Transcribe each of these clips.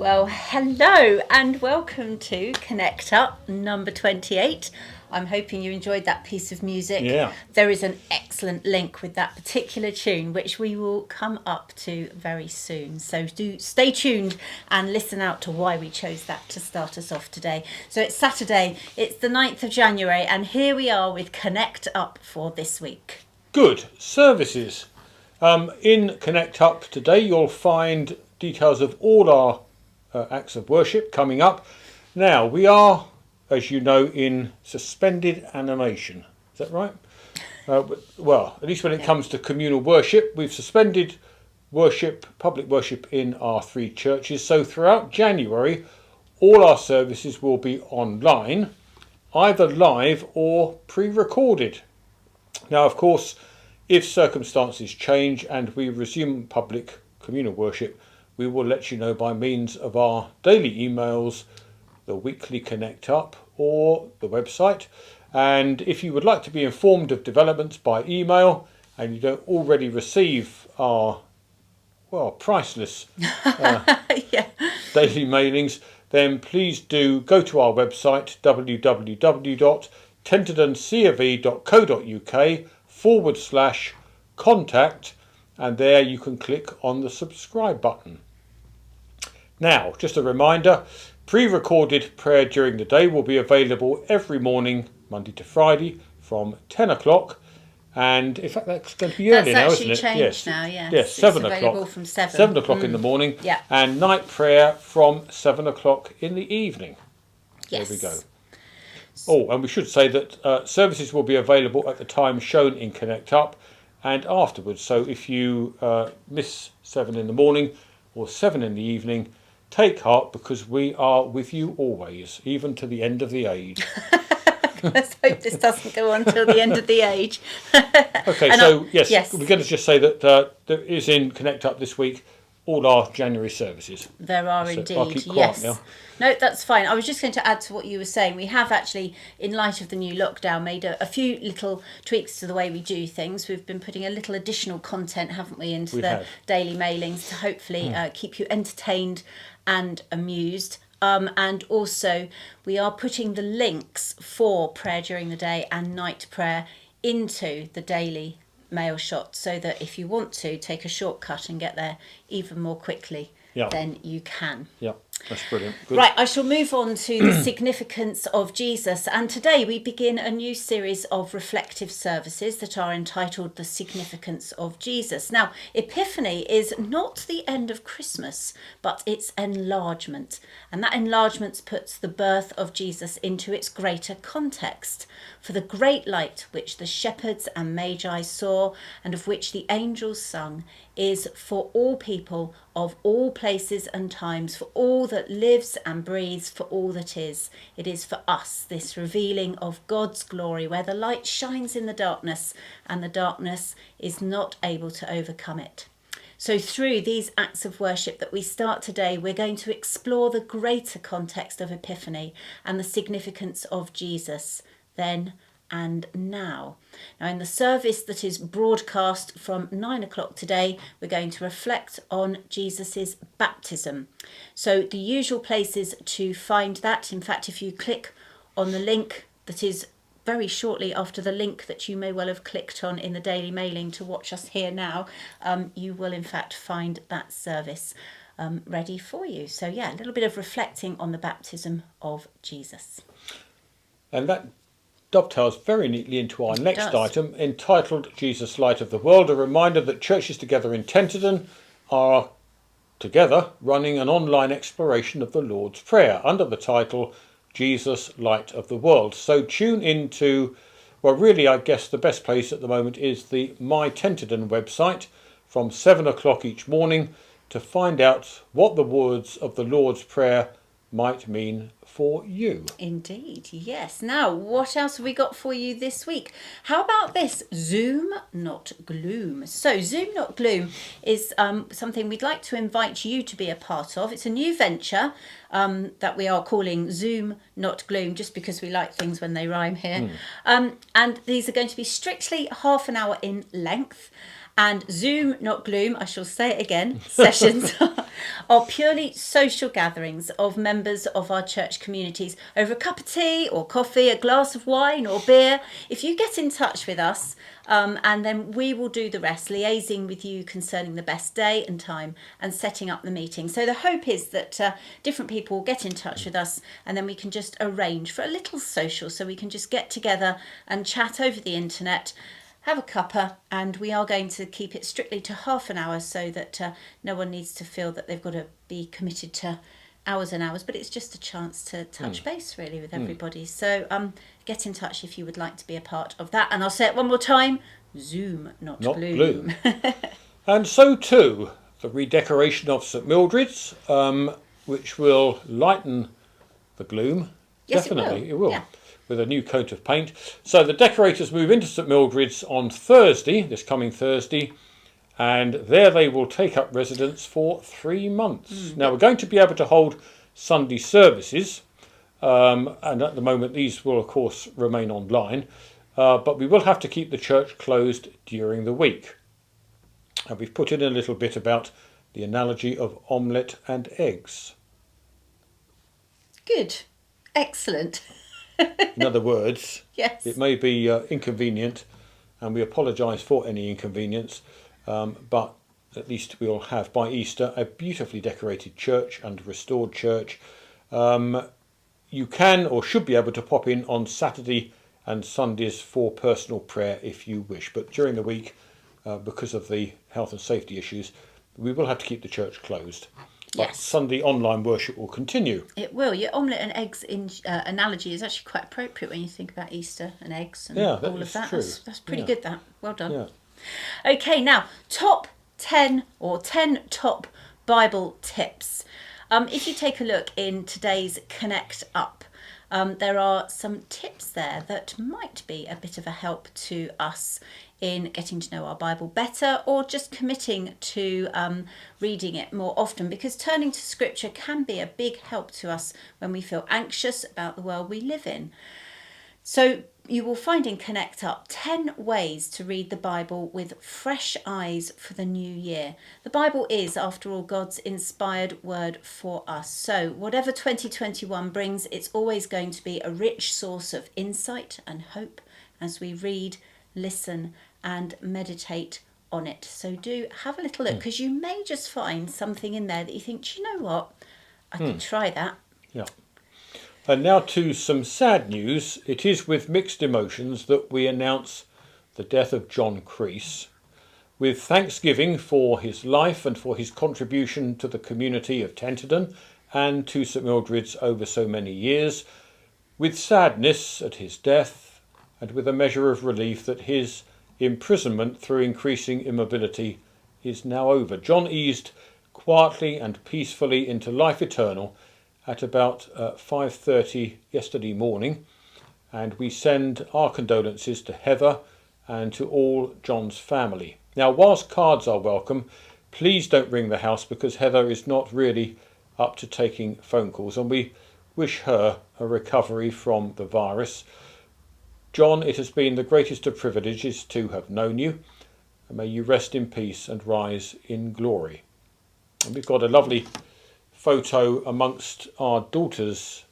Well, hello and welcome to Connect Up number 28. I'm hoping you enjoyed that piece of music. Yeah. There is an excellent link with that particular tune, which we will come up to very soon. So do stay tuned and listen out to why we chose that to start us off today. So it's Saturday, it's the 9th of January, and here we are with Connect Up for this week. Good. Services. In Connect Up today, you'll find details of all our acts of worship coming up. Now, we are, as you know, in suspended animation. Is that right? Well, at least when it comes to communal worship, we've suspended worship, public worship in our three churches. So throughout January, all our services will be online, either live or pre-recorded. Now, of course, if circumstances change and we resume public communal worship, we will let you know by means of our daily emails, the weekly Connect Up, or the website. And if you would like to be informed of developments by email and you don't already receive our, priceless daily mailings, then please do go to our website, www.tenterdoncov.uk/contact, and there you can click on the subscribe button. Now, just a reminder, pre-recorded prayer during the day will be available every morning, Monday to Friday, from 10 o'clock. And in fact, that's going to be early now, isn't it? That's actually changed now, yes. Yes, 7 it's o'clock. available from 7. 7 o'clock in the morning. Yeah. And night prayer from 7 o'clock in the evening. Yes. There we go. Oh, and we should say that services will be available at the time shown in Connect Up and afterwards. So if you miss 7 in the morning or 7 in the evening, take heart, because we are with you always, even to the end of the age. Let's hope this doesn't go on till the end of the age. Okay, so yes, we're going to just say that there is in Connect Up this week all our January services. There are So indeed, I'll keep quiet yes. now. No, that's fine. I was just going to add to what you were saying. We have actually, in light of the new lockdown, made a few little tweaks to the way we do things. We've been putting a little additional content, haven't we, into the daily mailings to hopefully keep you entertained and amused. And also, we are putting the links for prayer during the day and night prayer into the daily mail shot, so that if you want to take a shortcut and get there even more quickly, then you can. Yeah, that's brilliant. Good. Right, I shall move on to the significance of Jesus. And today we begin a new series of reflective services that are entitled The Significance of Jesus. Now, Epiphany is not the end of Christmas, but its enlargement. And that enlargement puts the birth of Jesus into its greater context. For the great light which the shepherds and magi saw, and of which the angels sung, is for all people of all places and times, for all that lives and breathes, for all that is. It is for us, this revealing of God's glory, where the light shines in the darkness, and the darkness is not able to overcome it. So through these acts of worship that we start today, we're going to explore the greater context of Epiphany and the significance of Jesus then and now. Now, in the service that is broadcast from 9 o'clock today, we're going to reflect on Jesus's baptism. So the usual places to find that, in fact, if you click on the link that is very shortly after the link that you may well have clicked on in the daily mailing to watch us here now, you will in fact find that service ready for you. So yeah, a little bit of reflecting on the baptism of Jesus. And that dovetails very neatly into our next item, entitled Jesus, Light of the World, a reminder that churches together in Tenterden are together running an online exploration of the Lord's Prayer under the title Jesus, Light of the World. So tune into, well, really, I guess the best place at the moment is the My Tenterden website from 7 o'clock each morning to find out what the words of the Lord's Prayer might mean for you. Indeed, yes. Now, what else have we got for you this week? How about this? Zoom, not gloom. So, Zoom, not gloom is something we'd like to invite you to be a part of. It's a new venture that we are calling Zoom, not gloom, just because we like things when they rhyme here. And these are going to be strictly half an hour in length. And Zoom, not gloom, I shall say it again, sessions are purely social gatherings of members of our church communities over a cup of tea or coffee, a glass of wine or beer. If you get in touch with us, and then we will do the rest, liaising with you concerning the best day and time and setting up the meeting. So the hope is that different people will get in touch with us, and then we can just arrange for a little social, so we can just get together and chat over the internet, have a cuppa, and we are going to keep it strictly to half an hour so that no one needs to feel that they've got to be committed to hours and hours, but it's just a chance to touch base really with everybody. So get in touch if you would like to be a part of that. And I'll say it one more time, Zoom, not gloom. And so too, the redecoration of St Mildred's, which will lighten the gloom. Yes, Definitely, it will. Yeah. With a new coat of paint. So the decorators move into St Mildred's on Thursday, this coming Thursday, and there they will take up residence for 3 months. Now we're going to be able to hold Sunday services, and at the moment these will of course remain online, but we will have to keep the church closed during the week. And we've put in a little bit about the analogy of omelette and eggs. Good. Excellent. In other words, yes, it may be inconvenient, and we apologise for any inconvenience, but at least we'll have by Easter a beautifully decorated church and restored church. You can or should be able to pop in on Saturday and Sundays for personal prayer if you wish, but during the week, because of the health and safety issues, we will have to keep the church closed. But yes. Sunday online worship will continue. It will. Your omelette and eggs analogy is actually quite appropriate when you think about Easter and eggs and all of that. True. That's pretty good, that. Well done. Yeah. Okay, now, top 10 or 10 top Bible tips. If you take a look in today's Connect Up, there are some tips there that might be a bit of a help to us in getting to know our Bible better, or just committing to reading it more often, because turning to Scripture can be a big help to us when we feel anxious about the world we live in. So you will find in Connect Up 10 ways to read the Bible with fresh eyes for the new year. The Bible is, after all, God's inspired word for us. So whatever 2021 brings, it's always going to be a rich source of insight and hope as we read, listen and meditate on it. So do have a little look, because you may just find something in there that you think, do you know what, I could try that. Yeah. And now to some sad news. It is with mixed emotions that we announce the death of John Creese. With thanksgiving for his life and for his contribution to the community of Tenterden and to St Mildred's over so many years, with sadness at his death, and with a measure of relief that his imprisonment through increasing immobility is now over. John eased quietly and peacefully into life eternal at about 5:30 yesterday morning, and we send our condolences to Heather and to all John's family. Now, whilst cards are welcome, please don't ring the house, because Heather is not really up to taking phone calls, and we wish her a recovery from the virus. John, it has been the greatest of privileges to have known you, and may you rest in peace and rise in glory. And we've got a lovely photo amongst our daughter's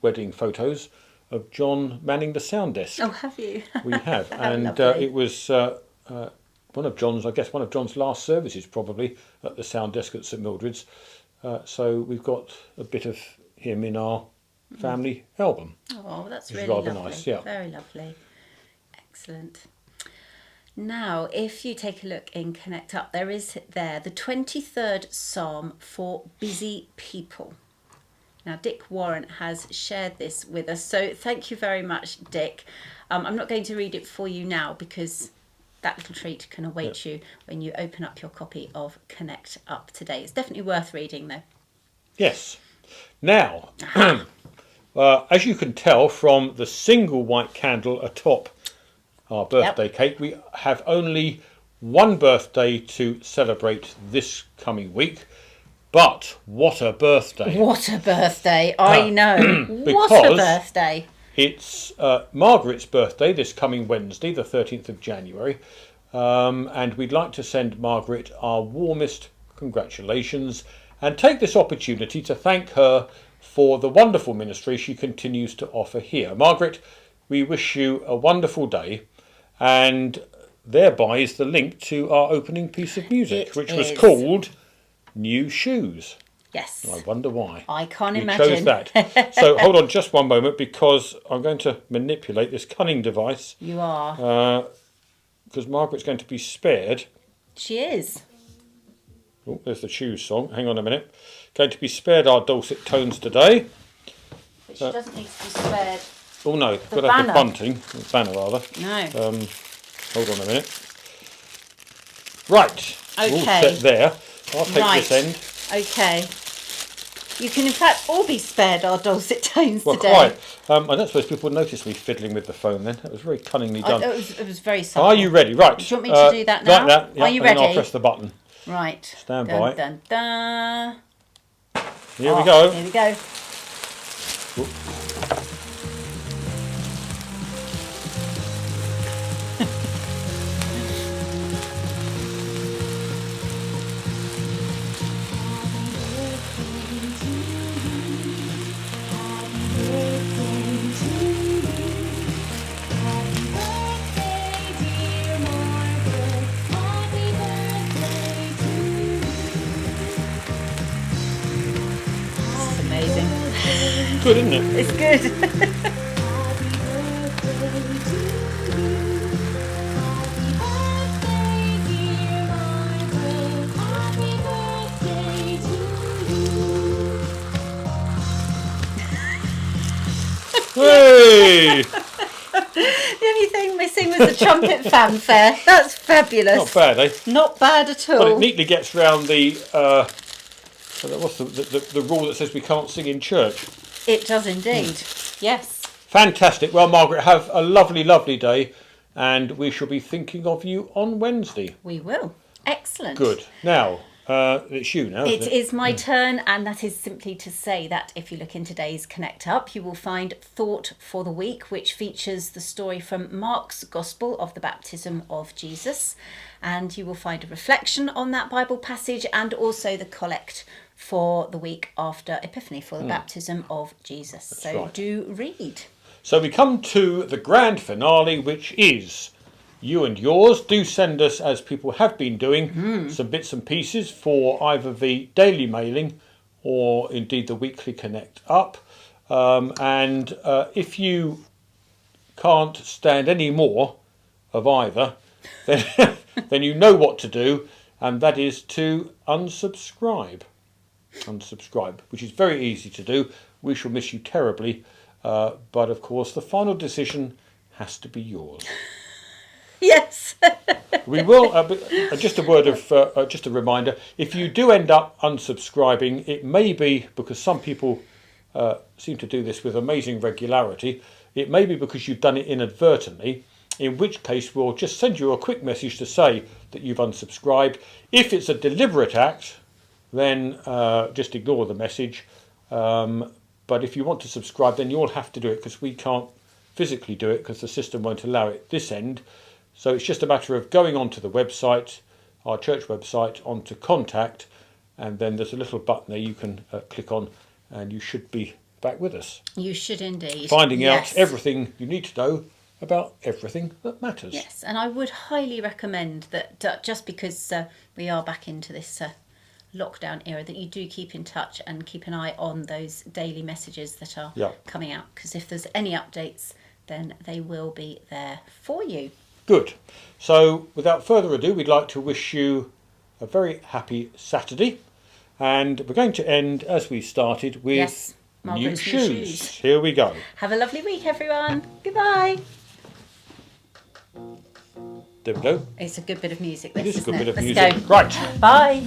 wedding photos of John manning the sound desk. Oh, have you? We have, and it was one of John's last services probably at the sound desk at St Mildred's. So we've got a bit of him in our family album. Oh, that's which is really rather lovely. nice, yeah. Very lovely. Excellent. Now, if you take a look in Connect Up, there is there the 23rd Psalm for busy people. Now, Dick Warren has shared this with us, so thank you very much, Dick. I'm not going to read it for you now, because that little treat can await you when you open up your copy of Connect Up today. It's definitely worth reading, though. Yes. Now, as you can tell from the single white candle atop our birthday cake, we have only one birthday to celebrate this coming week. But what a birthday! What a birthday! I know. What a birthday! It's Margaret's birthday this coming Wednesday, the 13th of January. And we'd like to send Margaret our warmest congratulations and take this opportunity to thank her for the wonderful ministry she continues to offer here. Margaret, we wish you a wonderful day, and thereby is the link to our opening piece of music, which was called New Shoes. Yes. I wonder why. I can't you imagine. chose that. So hold on just one moment, because I'm going to manipulate this cunning device. You are. Because Margaret's going to be spared. She is. Oh, there's the shoes song. Hang on a minute. Going to be spared our dulcet tones today. But she doesn't need to be spared. Oh no, got to have the bunting. The banner rather. No. Hold on a minute. Right. Okay. All set there. I'll take this end. Okay. You can in fact all be spared our dulcet tones today. Quite. I don't suppose people noticed me fiddling with the phone then. That was very cunningly done. It was very subtle. Are you ready? Right. Do you want me to do that now? Like that. Yeah, Are you ready? I'll press the button. Right. Stand by. Dun, dun. Here we go. Here we go. Good, isn't it? It's good. Hey! The only thing missing was the trumpet fanfare. That's fabulous. Not bad, eh? Not bad at all. But it neatly gets round the what's the rule that says we can't sing in church. It does indeed. Yes. Fantastic. Well, Margaret, have a lovely, lovely day, and we shall be thinking of you on Wednesday. We will. Excellent. Good. Now, it's you now, isn't it? It is my turn, and that is simply to say that if you look in today's Connect Up, you will find Thought for the Week, which features the story from Mark's Gospel of the Baptism of Jesus. And you will find a reflection on that Bible passage and also the collect for the week after Epiphany for the baptism of Jesus. That's so right. Do read. So we come to the grand finale, which is you and yours. Do send us, as people have been doing, some bits and pieces for either the daily mailing or indeed the weekly Connect Up. And if you can't stand any more of either, then, then you know what to do, and that is to unsubscribe. Unsubscribe, which is very easy to do. We shall miss you terribly, but of course the final decision has to be yours. Yes. We will. Just a word of, just a reminder. If you do end up unsubscribing, it may be because some people seem to do this with amazing regularity. It may be because you've done it inadvertently. In which case, we'll just send you a quick message to say that you've unsubscribed. If it's a deliberate act, then just ignore the message. But if you want to subscribe, then you'll have to do it, because we can't physically do it because the system won't allow it this end. So it's just a matter of going onto the website, our church website, onto contact, and then there's a little button there you can click on, and you should be back with us. You should indeed. Finding out everything you need to know about everything that matters. Yes, and I would highly recommend that just because we are back into this lockdown era, that you do keep in touch and keep an eye on those daily messages that are coming out, because if there's any updates, then they will be there for you. Good. So without further ado, we'd like to wish you a very happy Saturday, and we're going to end as we started with new shoes. Here we go. Have a lovely week, everyone. Goodbye. There we go. It's a good bit of music. It is a good bit of Let's music. go. Right. Bye.